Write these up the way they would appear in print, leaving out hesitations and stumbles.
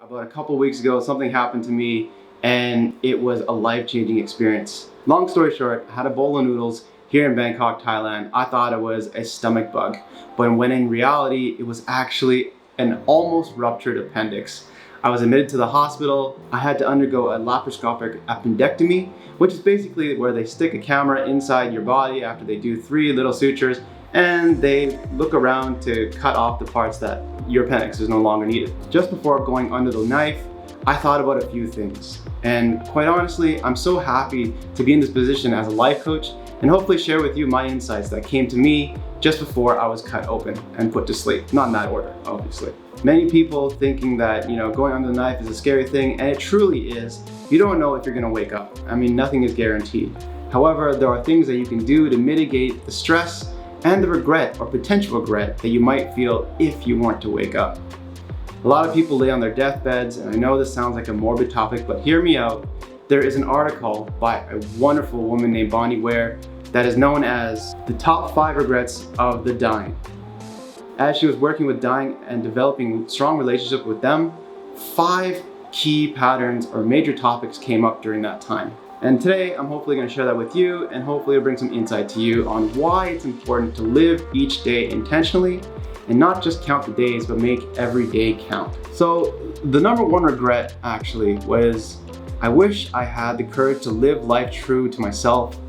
About a couple weeks ago, something happened to me and it was a life-changing experience. Long story short, I had a bowl of noodles here in Bangkok, Thailand. I thought it was a stomach bug, but when in reality, it was actually an almost ruptured appendix. I was admitted to the hospital. I had to undergo a laparoscopic appendectomy, which is basically where they stick a camera inside your body after they do 3 little sutures and they look around to cut off the parts that your appendix is no longer needed. Just before going under the knife, I thought about a few things. And quite honestly, I'm so happy to be in this position as a life coach and hopefully share with you my insights that came to me just before I was cut open and put to sleep. Not in that order, obviously. Many people thinking that, going under the knife is a scary thing, and it truly is. You don't know if you're gonna wake up. I mean, nothing is guaranteed. However, there are things that you can do to mitigate the stress and the regret or potential regret that you might feel if you weren't to wake up. A lot of people lay on their deathbeds, and I know this sounds like a morbid topic, but hear me out. There is an article by a wonderful woman named Bonnie Ware that is known as the top 5 regrets of the dying. As she was working with dying and developing strong relationships with them, 5 key patterns or major topics came up during that time. And today, I'm hopefully going to share that with you, and hopefully it'll bring some insight to you on why it's important to live each day intentionally and not just count the days, but make every day count. So the number 1 regret actually was, I wish I had the courage to live life true to myself,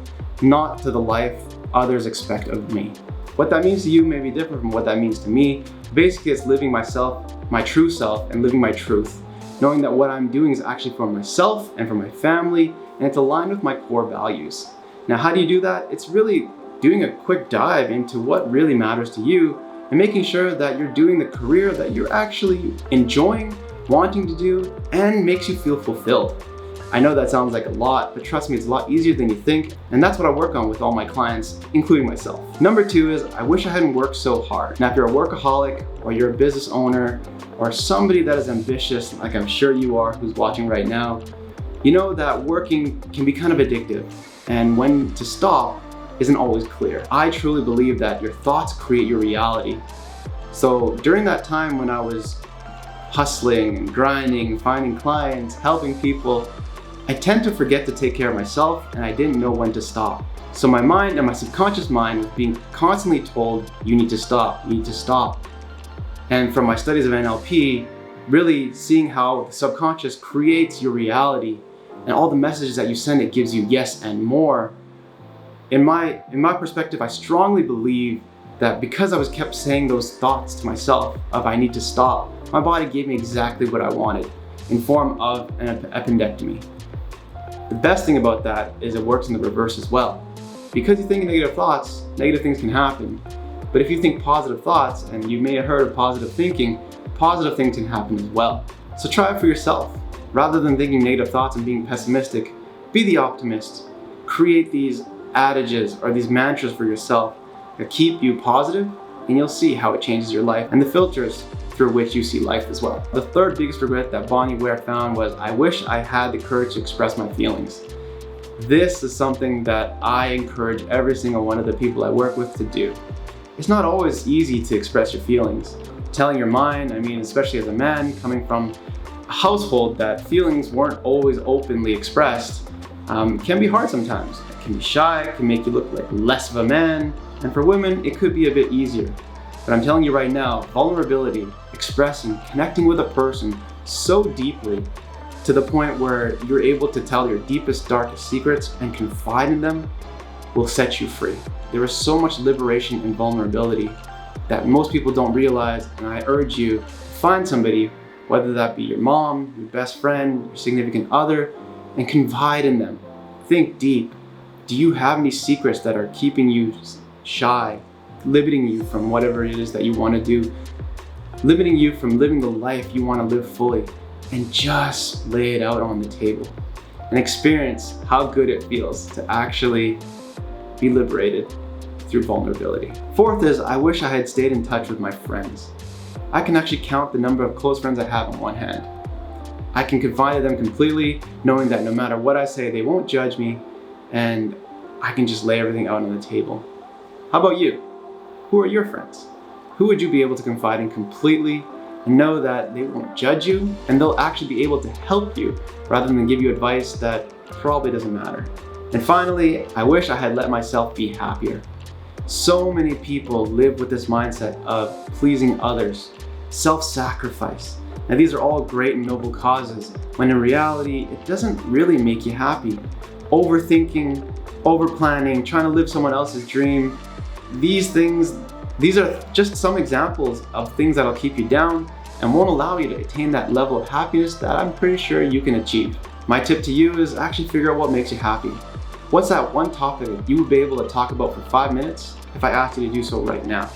not to the life others expect of me. What that means to you may be different from what that means to me. Basically, it's living myself, my true self, and living my truth. Knowing that what I'm doing is actually for myself and for my family, and it's aligned with my core values. Now, how do you do that? It's really doing a quick dive into what really matters to you and making sure that you're doing the career that you're actually enjoying, wanting to do, and makes you feel fulfilled. I know that sounds like a lot, but trust me, it's a lot easier than you think, and that's what I work on with all my clients, including myself. Number 2 is, I wish I hadn't worked so hard. Now, if you're a workaholic, or you're a business owner, or somebody that is ambitious, like I'm sure you are, who's watching right now, you know that working can be kind of addictive, and when to stop isn't always clear. I truly believe that your thoughts create your reality. So during that time when I was hustling and grinding, finding clients, helping people, I tend to forget to take care of myself, and I didn't know when to stop. So my mind and my subconscious mind was being constantly told, you need to stop, you need to stop. And from my studies of NLP, really seeing how the subconscious creates your reality and all the messages that you send, it gives you yes and more. In my perspective, I strongly believe that because I was kept saying those thoughts to myself of I need to stop, my body gave me exactly what I wanted in form of an appendectomy. The best thing about that is it works in the reverse as well. Because you think negative thoughts, negative things can happen. But if you think positive thoughts, and you may have heard of positive thinking, positive things can happen as well. So try it for yourself. Rather than thinking negative thoughts and being pessimistic, be the optimist. Create these adages or these mantras for yourself that keep you positive, and you'll see how it changes your life and the filters through which you see life as well. The 3rd biggest regret that Bonnie Ware found was, I wish I had the courage to express my feelings. This is something that I encourage every single one of the people I work with to do. It's not always easy to express your feelings. Telling your mind, especially as a man coming from a household that feelings weren't always openly expressed, can be hard sometimes. It can be shy, it can make you look like less of a man, and for women, it could be a bit easier. But I'm telling you right now, vulnerability, expressing, connecting with a person so deeply to the point where you're able to tell your deepest, darkest secrets and confide in them will set you free. There is so much liberation in vulnerability that most people don't realize, and I urge you to find somebody, whether that be your mom, your best friend, your significant other, and confide in them. Think deep. Do you have any secrets that are keeping you shy, limiting you from whatever it is that you want to do, limiting you from living the life you want to live fully? And just lay it out on the table and experience how good it feels to actually be liberated through vulnerability. 4th is, I wish I had stayed in touch with my friends. I can actually count the number of close friends I have on one hand. I can confide in them completely, knowing that no matter what I say, they won't judge me, and I can just lay everything out on the table. How about you? Who are your friends? Who would you be able to confide in completely and know that they won't judge you and they'll actually be able to help you rather than give you advice that probably doesn't matter. And finally, I wish I had let myself be happier. So many people live with this mindset of pleasing others, self-sacrifice. Now these are all great and noble causes, when in reality, it doesn't really make you happy. Overthinking, over-planning, trying to live someone else's dream, these are just some examples of things that'll keep you down and won't allow you to attain that level of happiness that I'm pretty sure you can achieve. My tip to you is actually figure out what makes you happy. What's that one topic that you would be able to talk about for 5 minutes if I asked you to do so right now?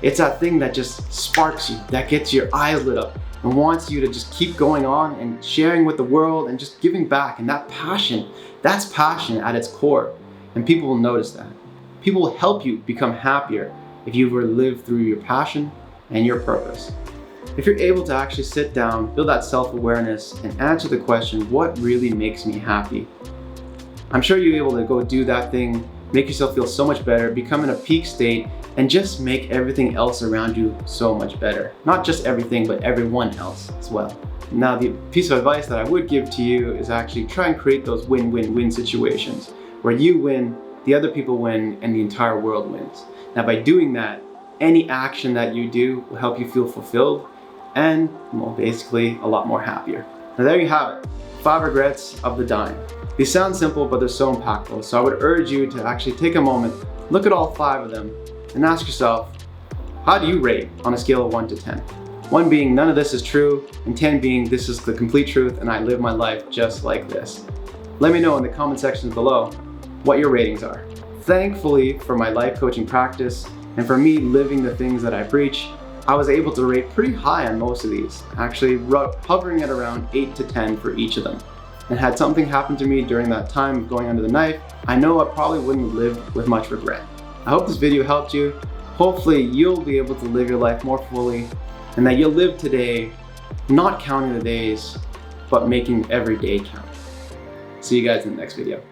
It's that thing that just sparks you, that gets your eyes lit up and wants you to just keep going on and sharing with the world and just giving back. And that passion, that's passion at its core. And people will notice that. People will help you become happier if you were to live through your passion and your purpose. If you're able to actually sit down, build that self-awareness, and answer the question, what really makes me happy? I'm sure you'll be able to go do that thing, make yourself feel so much better, become in a peak state, and just make everything else around you so much better. Not just everything, but everyone else as well. Now, the piece of advice that I would give to you is actually try and create those win-win-win situations where you win, the other people win, and the entire world wins. Now, by doing that, any action that you do will help you feel fulfilled and, well, basically a lot more happier. Now, there you have it. 5 regrets of the dying. These sound simple, but they're so impactful. So I would urge you to actually take a moment, look at all 5 of them, and ask yourself, how do you rate on a scale of 1 to 10? 1 being none of this is true, and 10 being this is the complete truth and I live my life just like this. Let me know in the comment sections below what your ratings are. Thankfully, for my life coaching practice and for me living the things that I preach, I was able to rate pretty high on most of these, actually hovering at around 8 to 10 for each of them. And had something happened to me during that time of going under the knife, I know I probably wouldn't live with much regret. I hope this video helped you. Hopefully you'll be able to live your life more fully and that you'll live today, not counting the days, but making every day count. See you guys in the next video.